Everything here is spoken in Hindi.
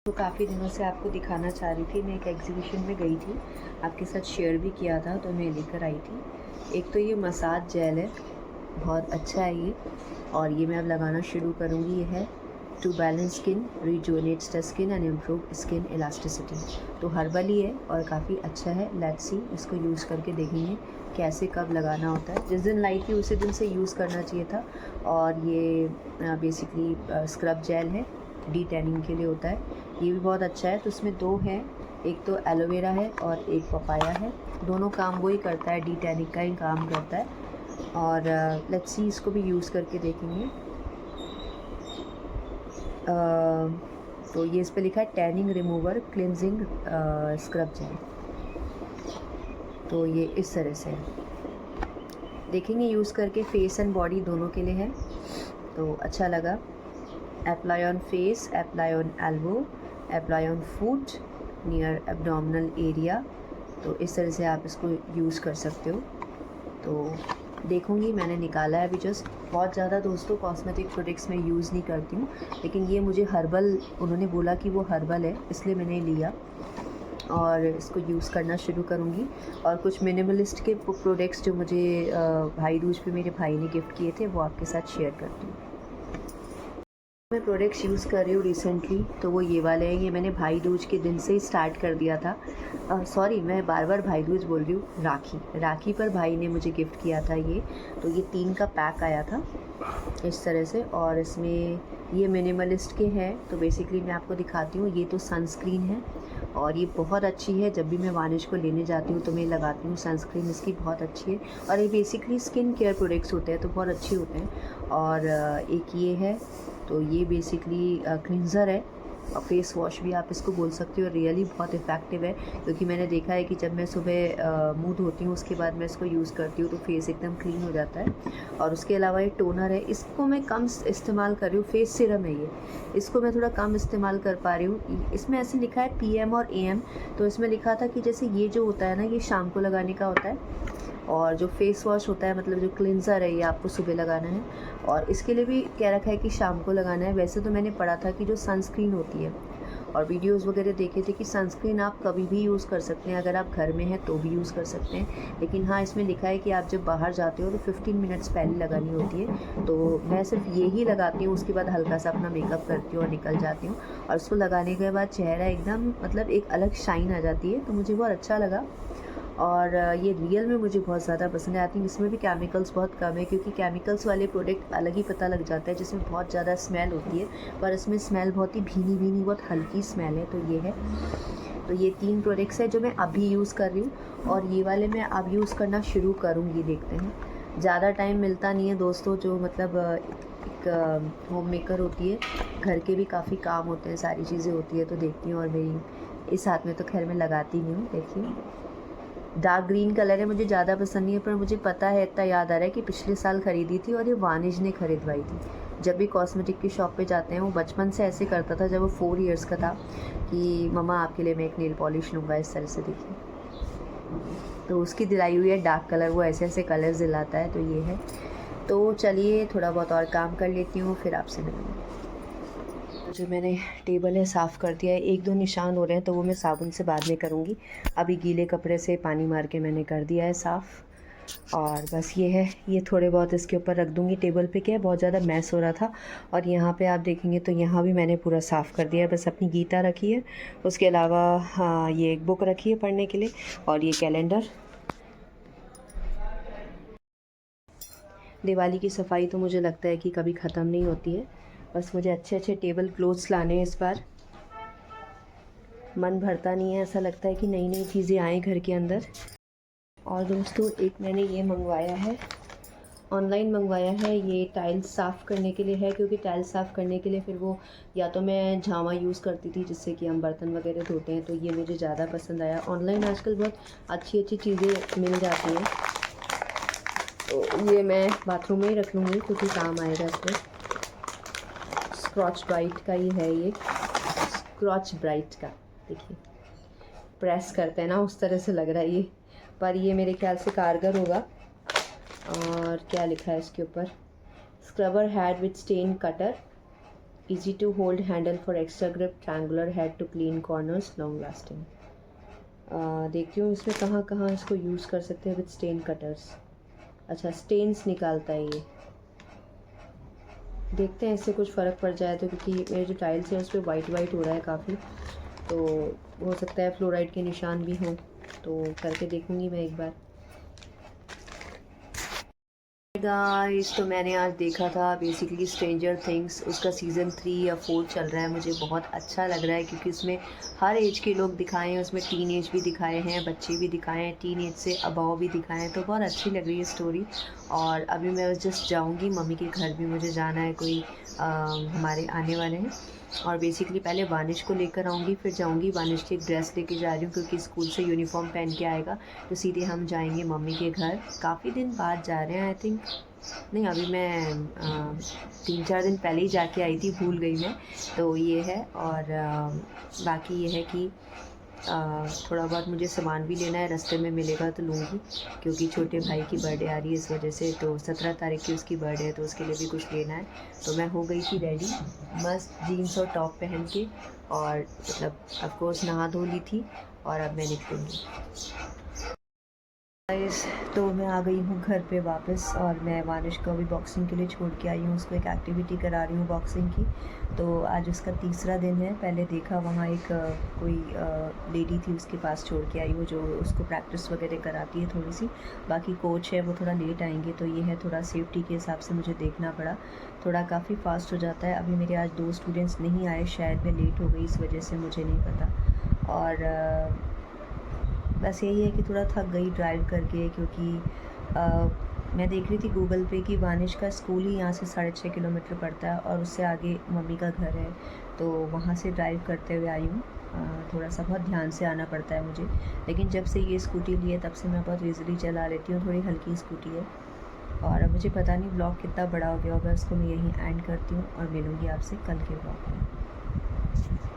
तो काफ़ी दिनों से आपको दिखाना चाह रही थी, मैं एक एग्जीबिशन में गई थी, आपके साथ शेयर भी किया था, तो मैं लेकर आई थी। एक तो ये मसाज जेल है, बहुत अच्छा है ये, और ये मैं अब लगाना शुरू करूँगी। ये है to balance skin, rejuvenates the skin and improve skin elasticity. तो हर्बल ही है और काफ़ी अच्छा है। लेट्स सी, इसको यूज़ करके देखेंगे कैसे कब लगाना होता है। जिस दिन लाई थी उसी दिन से यूज़ करना चाहिए था। और ये बेसिकली स्क्रब जेल है, डी टैनिंग के लिए होता है। ये भी बहुत अच्छा है। तो इसमें दो हैं, एक तो एलोवेरा है और एक पपाया है। दोनों काम वो ही करता है, डी टैनिंग का ही काम करता है। और लेट्स सी, इसको भी यूज़ करके देखेंगे। तो ये इस पे लिखा है tanning remover cleansing scrub gel. तो ये इस तरह से है, देखेंगे यूज़ करके। फेस एंड बॉडी दोनों के लिए है, तो अच्छा लगा। Apply on face, apply on elbow, apply on foot near abdominal area. तो इस तरह से आप इसको यूज़ कर सकते हो। तो देखूँगी, मैंने निकाला है अभी जस्ट। बहुत ज़्यादा दोस्तों कॉस्मेटिक प्रोडक्ट्स मैं यूज़ नहीं करती हूँ, लेकिन ये मुझे हर्बल, उन्होंने बोला कि वो हर्बल है, इसलिए मैंने लिया और इसको यूज़ करना शुरू करूँगी। और कुछ मिनिमलिस्ट के प्रोडक्ट्स जो मुझे भाई दूज पे मेरे भाई ने गिफ्ट किए थे, वो आपके साथ शेयर करती हूँ। मैं प्रोडक्ट्स यूज़ कर रही हूँ रिसेंटली, तो वो ये वाले हैं। ये मैंने भाई दूज के दिन से ही स्टार्ट कर दिया था। सॉरी, मैं बार बार भाई दूज बोल रही हूँ, राखी पर भाई ने मुझे गिफ्ट किया था ये। तो ये 3 का पैक आया था इस तरह से, और इसमें ये मिनिमलिस्ट के हैं। तो बेसिकली मैं आपको दिखाती हूँ। ये तो सनस्क्रीन है और ये बहुत अच्छी है। जब भी मैं वानिश को लेने जाती हूँ तो मैं लगाती हूँ सनस्क्रीन, इसकी बहुत अच्छी है। और ये बेसिकली स्किन केयर प्रोडक्ट्स होते हैं, तो बहुत अच्छे होते हैं। और एक ये है, तो ये बेसिकली क्लिंज़र है और फेस वॉश भी आप इसको बोल सकते हो। रियली बहुत इफ़ेक्टिव है, क्योंकि मैंने देखा है कि जब मैं सुबह मुँह धोती हूँ उसके बाद मैं इसको यूज़ करती हूँ तो फेस एकदम क्लीन हो जाता है। और उसके अलावा ये टोनर है, इसको मैं कम इस्तेमाल कर रही हूँ। फेस सीरम है ये, इसको मैं थोड़ा कम इस्तेमाल कर पा रही हूँ। इसमें ऐसे लिखा है PM और AM, तो इसमें लिखा था कि जैसे ये जो होता है ना, ये शाम को लगाने का होता है, और जो फेस वॉश होता है, मतलब जो क्लिंज़र है, ये आपको सुबह लगाना है। और इसके लिए भी कह रखा है कि शाम को लगाना है। वैसे तो मैंने पढ़ा था कि जो सनस्क्रीन होती है, और वीडियोस वगैरह देखे थे कि सनस्क्रीन आप कभी भी यूज़ कर सकते हैं, अगर आप घर में हैं तो भी यूज़ कर सकते हैं। लेकिन हाँ, इसमें लिखा है कि आप जब बाहर जाते हो तो 15 मिनट्स पहले लगानी होती है। तो मैं सिर्फ ये ही लगाती हूँ, उसके बाद हल्का सा अपना मेकअप करती हूँ और निकल जाती हूँ। और उसको लगाने के बाद चेहरा एकदम, मतलब एक अलग शाइन आ जाती है, तो मुझे बहुत अच्छा लगा। और ये रियल में मुझे बहुत ज़्यादा पसंद है। आई थिंक इसमें भी केमिकल्स बहुत कम है, क्योंकि केमिकल्स वाले प्रोडक्ट अलग ही पता लग जाता है, जिसमें बहुत ज़्यादा स्मेल होती है, पर इसमें स्मेल बहुत ही भीनी भीनी, बहुत हल्की स्मेल है। तो ये है, तो ये 3 प्रोडक्ट्स हैं जो मैं अभी यूज़ कर रही हूँ, और ये वाले मैं अब यूज़ करना शुरू करूँगी। देखते हैं, ज़्यादा टाइम मिलता नहीं है दोस्तों, जो मतलब एक होम मेकर होती है, घर के भी काफ़ी काम होते हैं, सारी चीज़ें होती है, तो देखती हूँ। और मेरी इस हाथ में तो खैर मैं लगाती नहीं हूँ। देखिए, डार्क ग्रीन कलर है, मुझे ज़्यादा पसंद नहीं है, पर मुझे पता है, इतना याद आ रहा है कि पिछले साल ख़रीदी थी और ये वानिश ने खरीदवाई थी। जब भी कॉस्मेटिक की शॉप पे जाते हैं, वो बचपन से ऐसे करता था जब वो 4 इयर्स का था, कि मम्मा आपके लिए मैं एक नेल पॉलिश लूँगा, इस तरह से। देखिए, तो उसकी दिलाई हुई है डार्क कलर, वो ऐसे ऐसे कलर्स दिलाता है। तो ये है। तो चलिए थोड़ा बहुत और काम कर लेती हूँ, फिर आपसे मिलूँगी। जो मैंने टेबल है साफ़ कर दिया है, 1-2 निशान हो रहे हैं, तो वो मैं साबुन से बाद में करूँगी। अभी गीले कपड़े से पानी मार के मैंने कर दिया है साफ़। और बस ये है, ये थोड़े बहुत इसके ऊपर रख दूँगी टेबल पे। क्या है, बहुत ज़्यादा मैस हो रहा था। और यहाँ पे आप देखेंगे तो यहाँ भी मैंने पूरा साफ़ कर दिया है। बस अपनी गीता रखी है, उसके अलावा हाँ, ये एक बुक रखी है पढ़ने के लिए, और ये कैलेंडर। दिवाली की सफाई तो मुझे लगता है कि कभी ख़त्म नहीं होती है। बस मुझे अच्छे अच्छे टेबल क्लॉथ्स लाने हैं इस बार। मन भरता नहीं है, ऐसा लगता है कि नई नई चीज़ें आएँ घर के अंदर। और दोस्तों, एक मैंने ये मंगवाया है, ऑनलाइन मंगवाया है। ये टाइल्स साफ़ करने के लिए है, क्योंकि टाइल्स साफ़ करने के लिए फिर वो, या तो मैं झामा यूज़ करती थी जिससे कि हम बर्तन वगैरह धोते हैं, तो ये मुझे ज़्यादा पसंद आया। ऑनलाइन आजकल बहुत अच्छी अच्छी चीज़ें मिल जाती हैं, तो ये मैं बाथरूम में ही रख लूँगी, क्योंकि काम आएगा इसमें। स्क्रॉच ब्राइट का ही है ये, स्क्रॉच ब्राइट का। देखिए, प्रेस करते हैं ना, उस तरह से लग रहा है ये, पर ये मेरे ख्याल से कारगर होगा। और क्या लिखा है इसके ऊपर, scrubber head with stain cutter easy to hold handle for extra grip, triangular head to clean corners, long lasting. देखती हूँ इसमें कहाँ कहाँ इसको यूज़ कर सकते हैं विद स्टेन कटर्स. अच्छा, स्टेन्स निकालता है ये. देखते हैं इससे कुछ फ़र्क पड़ जाए तो, क्योंकि मेरे जो टाइल्स हैं उस पर वाइट हो रहा है काफ़ी, तो हो सकता है फ्लोराइड के निशान भी हों, तो करके देखूँगी मैं एक बार. गाइस, तो मैंने आज देखा था बेसिकली स्ट्रेंजर थिंग्स, उसका सीज़न 3 या 4 चल रहा है. मुझे बहुत अच्छा लग रहा है क्योंकि उसमें हर एज के लोग दिखाए हैं. उसमें टीन एज भी दिखाए हैं, बच्चे भी दिखाए हैं, टीन एज से अबव भी दिखाए हैं. तो बहुत अच्छी लग रही है स्टोरी. और अभी मैं जस्ट जाऊंगी मम्मी के घर, भी मुझे जाना है, कोई हमारे आने वाले हैं. और बेसिकली पहले वानिश को लेकर आऊँगी, फिर जाऊँगी. वानिश की एक ड्रेस लेके जा रही हूँ क्योंकि स्कूल से यूनिफॉर्म पहन के आएगा, तो सीधे हम जाएंगे मम्मी के घर. काफ़ी दिन बाद जा रहे हैं आई थिंक. नहीं, अभी मैं 3-4 दिन पहले ही जाके आई थी, भूल गई मैं. तो ये है. और बाकी ये है कि थोड़ा बहुत मुझे सामान भी लेना है, रास्ते में मिलेगा तो लूँगी, क्योंकि छोटे भाई की बर्थडे आ रही है इस वजह से. तो 17 तारीख की उसकी बर्थडे है, तो उसके लिए भी कुछ लेना है. तो मैं हो गई थी रेडी, मस्त जीन्स और टॉप पहन के, और मतलब ऑफ कोर्स नहा धो ली थी, और अब मैं निकलूँगी. तो मैं आ गई हूँ घर पे वापस, और मैं वानिश को अभी बॉक्सिंग के लिए छोड़ के आई हूँ. उसको एक एक्टिविटी करा रही हूँ बॉक्सिंग की. तो आज उसका तीसरा दिन है. पहले देखा वहाँ एक कोई लेडी थी, उसके पास छोड़ के आई हूँ, जो उसको प्रैक्टिस वगैरह कराती है थोड़ी सी. बाकी कोच है वो थोड़ा लेट आएंगे, तो ये है थोड़ा सेफ्टी के हिसाब से मुझे देखना पड़ा. थोड़ा काफ़ी फास्ट हो जाता है. अभी मेरे आज 2 स्टूडेंट्स नहीं आए, शायद मैं लेट हो गई इस वजह से, मुझे नहीं पता. और बस यही है कि थोड़ा थक गई ड्राइव करके, क्योंकि मैं देख रही थी गूगल पे कि वानिश का स्कूल ही यहाँ से 6.5 किलोमीटर पड़ता है, और उससे आगे मम्मी का घर है. तो वहाँ से ड्राइव करते हुए आई हूँ. थोड़ा सा बहुत ध्यान से आना पड़ता है मुझे, लेकिन जब से ये स्कूटी ली है तब से मैं बहुत ईज़िली चला लेती हूँ. थोड़ी हल्की स्कूटी है. और अब मुझे पता नहीं ब्लॉग कितना बड़ा हो गया होगा, उसको मैं यहीं एंड करती हूँ और मिलूँगी आपसे कल के ब्लॉग में.